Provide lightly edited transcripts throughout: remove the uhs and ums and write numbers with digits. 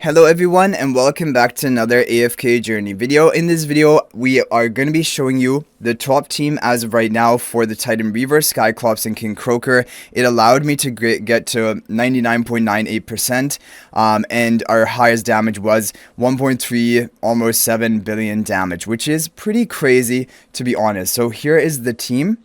Hello everyone and welcome back to another AFK journey video. In this video, we are going to be showing you the top team as of right now for the Titan Reaver, Skyclops, and King Croaker. It allowed me to get to 99.98%, and our highest damage was 1.3, almost 7 billion damage, which is pretty crazy to be honest. So here is the team.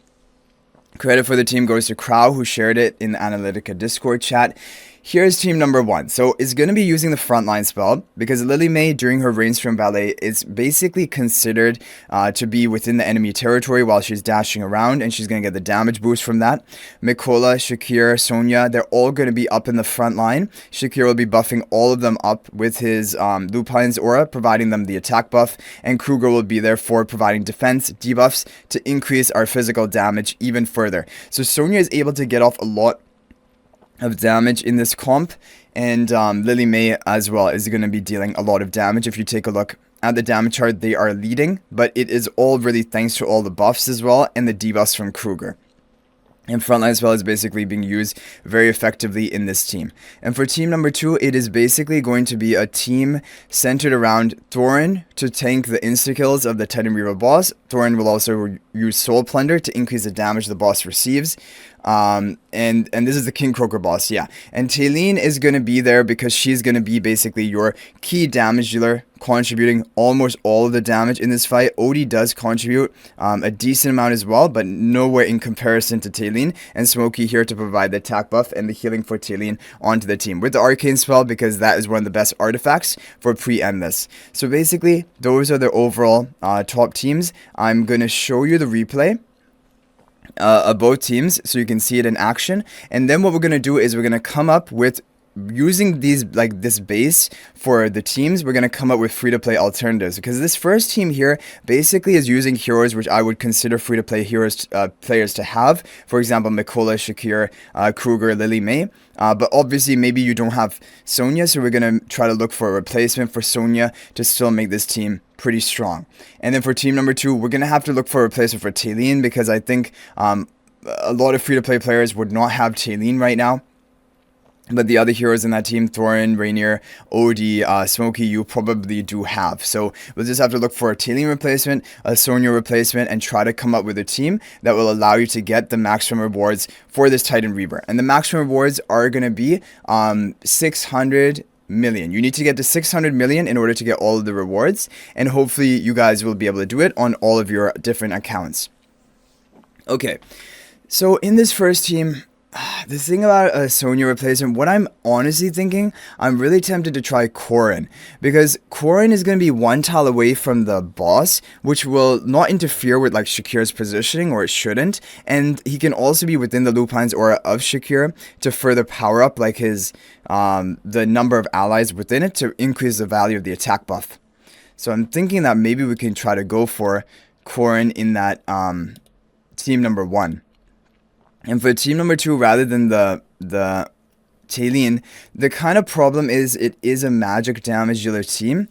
Credit for the team goes to Crow, who shared it in the Analytica Discord chat. Here's team number 1. So it's going to be using the frontline spell because Lily May during her Rainstorm Ballet is basically considered to be within the enemy territory while she's dashing around, and she's going to get the damage boost from that. Mikola, Shakir, Sonya, they're all going to be up in the front line. Shakir will be buffing all of them up with his Lupine's aura, providing them the attack buff, and Kruger will be there for providing defense debuffs to increase our physical damage even further. So Sonya is able to get off a lot of damage in this comp, and Lily May as well is going to be dealing a lot of damage. If you take a look at the damage chart, they are leading, but it is all really thanks to all the buffs as well and the debuffs from Kruger. And frontline spell is basically being used very effectively in this team. And for team number 2, it is basically going to be a team centered around Thorin to tank the insta-kills of the Titan Reaver boss. Thorin will also use Soul Plunder to increase the damage the boss receives. And this is the King Croaker boss, yeah. And Taylene is going to be there because she's going to be basically your key damage dealer, contributing almost all of the damage in this fight. Odie does contribute a decent amount as well, but nowhere in comparison to Taylene. And Smokey here to provide the attack buff and the healing for Taylene onto the team with the arcane spell, because that is one of the best artifacts for pre-endless. So basically, those are the overall top teams. I'm going to show you the replay of both teams so you can see it in action, and then what we're going to do is we're going to come up with, using these, like this base for the teams, we're going to come up with free-to-play alternatives, because this first team here basically is using heroes which I would consider free-to-play heroes players to have. For example, Mikola, Shakir, Kruger, Lily May. But obviously maybe you don't have Sonya, so we're going to try to look for a replacement for Sonya to still make this team pretty strong. And then for team number 2, we're going to have to look for a replacement for Taylene, because I think a lot of free-to-play players would not have Taylene right now. But the other heroes in that team, Thorin, Rainier, Odie, Smokey, you probably do have. So we'll just have to look for a Taylene replacement, a Sonya replacement, and try to come up with a team that will allow you to get the maximum rewards for this Titan Reaver. And the maximum rewards are going to be 600 million. You need to get to 600 million in order to get all of the rewards. And hopefully you guys will be able to do it on all of your different accounts. Okay, so in this first team, the thing about a Sonya replacement, what I'm honestly thinking, I'm really tempted to try Corrin, because Corrin is going to be one tile away from the boss, which will not interfere with like Shakir's positioning, or it shouldn't, and he can also be within the Lupine's aura of Shakir to further power up like his the number of allies within it to increase the value of the attack buff. So I'm thinking that maybe we can try to go for Corrin in that team number 1. And for team number 2, rather than the Taylene, the kind of problem is it is a magic damage dealer team.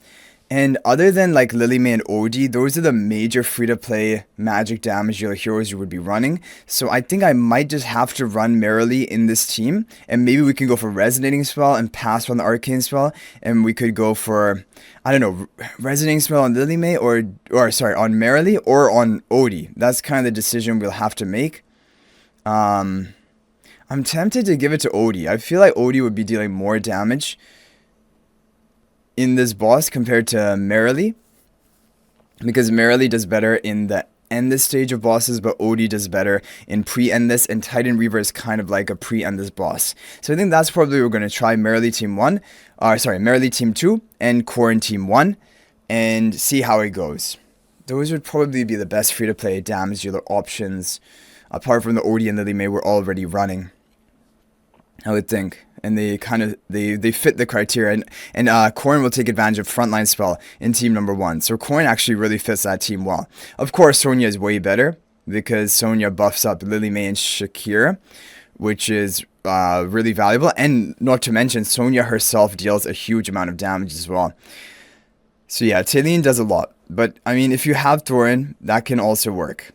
And other than like Lily May and Odie, those are the major free-to-play magic damage dealer heroes you would be running. So I think I might just have to run Merrily in this team. And maybe we can go for Resonating Spell and pass on the Arcane Spell. And we could go for, I don't know, Resonating Spell on Lily May or sorry, on Merrily or on Odie. That's kind of the decision we'll have to make. I'm tempted to give it to Odie. I feel like Odie would be dealing more damage in this boss compared to Merrily, because Merrily does better in the endless stage of bosses, but Odie does better in pre-endless, and Titan Reaver is kind of like a pre-endless boss. So I think that's probably what we're going to try. Merrily team 1, Merrily team 2, and Corrin team 1, and see how it goes. Those would probably be the best free-to-play damage dealer options, apart from the Odie and Lily May we're already running, I would think. And they kind of, they fit the criteria. And Corrin will take advantage of frontline spell in team number 1. So Corrin actually really fits that team well. Of course, Sonya is way better, because Sonya buffs up Lily May and Shakir, which is really valuable. And not to mention, Sonya herself deals a huge amount of damage as well. So yeah, Taylene does a lot. But, I mean, if you have Thorin, that can also work.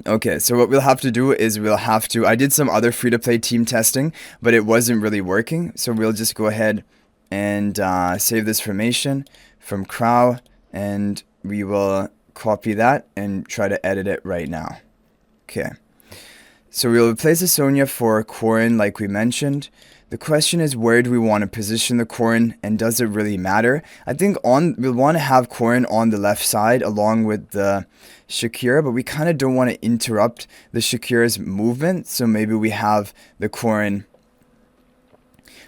Okay, so what we'll have to do is I did some other free-to-play team testing, but it wasn't really working, so we'll just go ahead and save this formation from Crow, and we will copy that and try to edit it right now. Okay, so we'll replace the Sonya for Corrin like we mentioned. The question is, where do we want to position the Corrin, and does it really matter? I think we'll want to have Corrin on the left side along with the Shakira, but we kind of don't want to interrupt the Shakira's movement, so maybe we have the Corrin.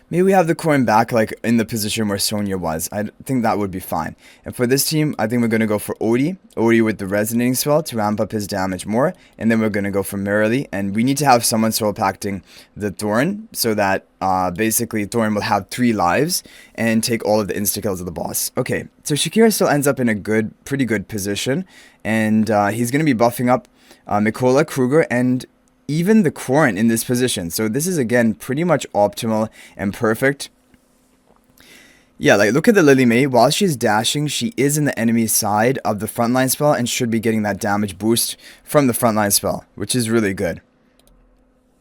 Maybe we have the Corrin back like in the position where Sonya was. I think that would be fine. And for this team, I think we're going to go for Odie. Odie with the resonating spell to ramp up his damage more. And then we're going to go for Merrily. And we need to have someone soul pacting the Thorn so that basically Thorn will have 3 lives and take all of the insta-kills of the boss. Okay, so Shakira still ends up in a pretty good position. And he's going to be buffing up Mikola, Kruger, and even the Corrin in this position. So this is again pretty much optimal and perfect. Yeah, like look at the Lily May. While she's dashing, she is in the enemy side of the frontline spell and should be getting that damage boost from the frontline spell, which is really good.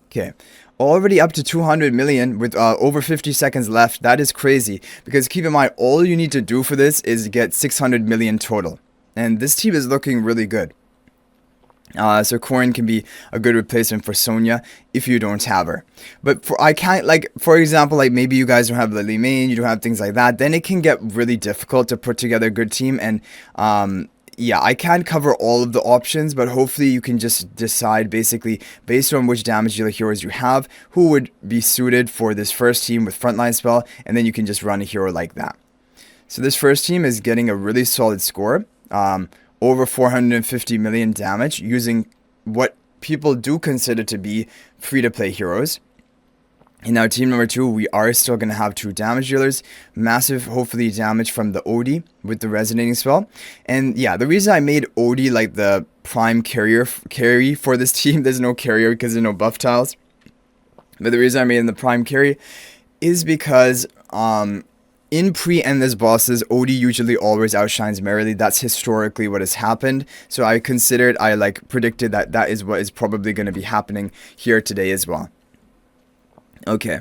Okay, already up to 200 million with over 50 seconds left. That is crazy, because keep in mind, all you need to do for this is get 600 million total. And this team is looking really good. So Corrin can be a good replacement for Sonya if you don't have her. But for example, like maybe you guys don't have Lily Main, you don't have things like that, then it can get really difficult to put together a good team. And yeah, I can't cover all of the options, but hopefully you can just decide basically based on which damage dealer heroes you have, who would be suited for this first team with frontline spell, and then you can just run a hero like that. So this first team is getting a really solid score. Over 450 million damage using what people do consider to be free-to-play heroes. And now team number 2, we are still going to have 2 damage dealers. Massive, hopefully, damage from the Odie with the resonating spell. And yeah, the reason I made Odie like the prime carry for this team, there's no carrier because there's no buff tiles. But the reason I made him the prime carry is because in pre-endless bosses, Odie usually always outshines Merrily. That's historically what has happened. So I predicted that that is what is probably going to be happening here today as well. Okay.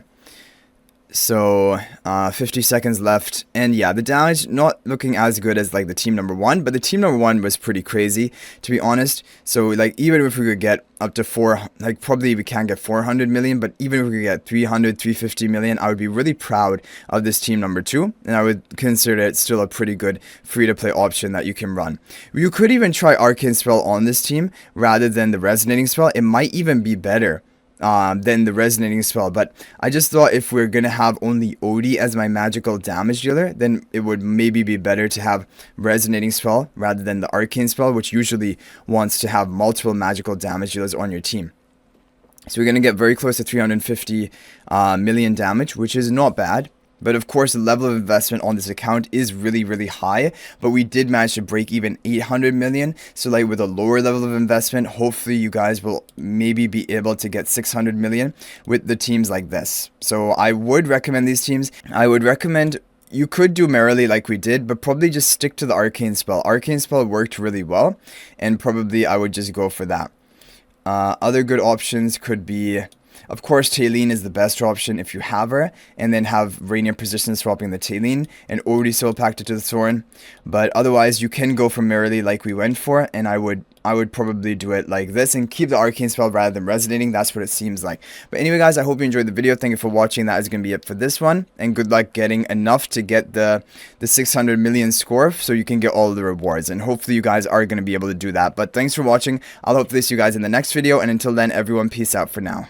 So 50 seconds left, and yeah, the damage not looking as good as like the team number 1, but the team number 1 was pretty crazy, to be honest. So like even if we could get up to probably we can't get 400 million, but even if we could get 350 million, I would be really proud of this team number 2, and I would consider it still a pretty good free-to-play option that you can run. You could even try Arcane Spell on this team rather than the Resonating Spell. It might even be better than the resonating spell, but I just thought if we're gonna have only Odie as my magical damage dealer, then it would maybe be better to have resonating spell rather than the arcane spell, which usually wants to have multiple magical damage dealers on your team. So we're gonna get very close to 350 million damage, which is not bad. But of course, the level of investment on this account is really, really high. But we did manage to break even 800 million. So like with a lower level of investment, hopefully you guys will maybe be able to get 600 million with the teams like this. So I would recommend these teams. I would recommend you could do Merrily like we did, but probably just stick to the Arcane Spell. Arcane Spell worked really well, and probably I would just go for that. Other good options could be, of course, Taylene is the best option if you have her, and then have Rainier position swapping the Taylene and already soul packed it to the Thorn. But otherwise, you can go for Merrily like we went for, and I would probably do it like this and keep the Arcane Spell rather than resonating. That's what it seems like. But anyway, guys, I hope you enjoyed the video. Thank you for watching. That is going to be it for this one, and good luck getting enough to get the 600 million score so you can get all of the rewards, and hopefully you guys are going to be able to do that. But thanks for watching. I'll hopefully see you guys in the next video, and until then, everyone, peace out for now.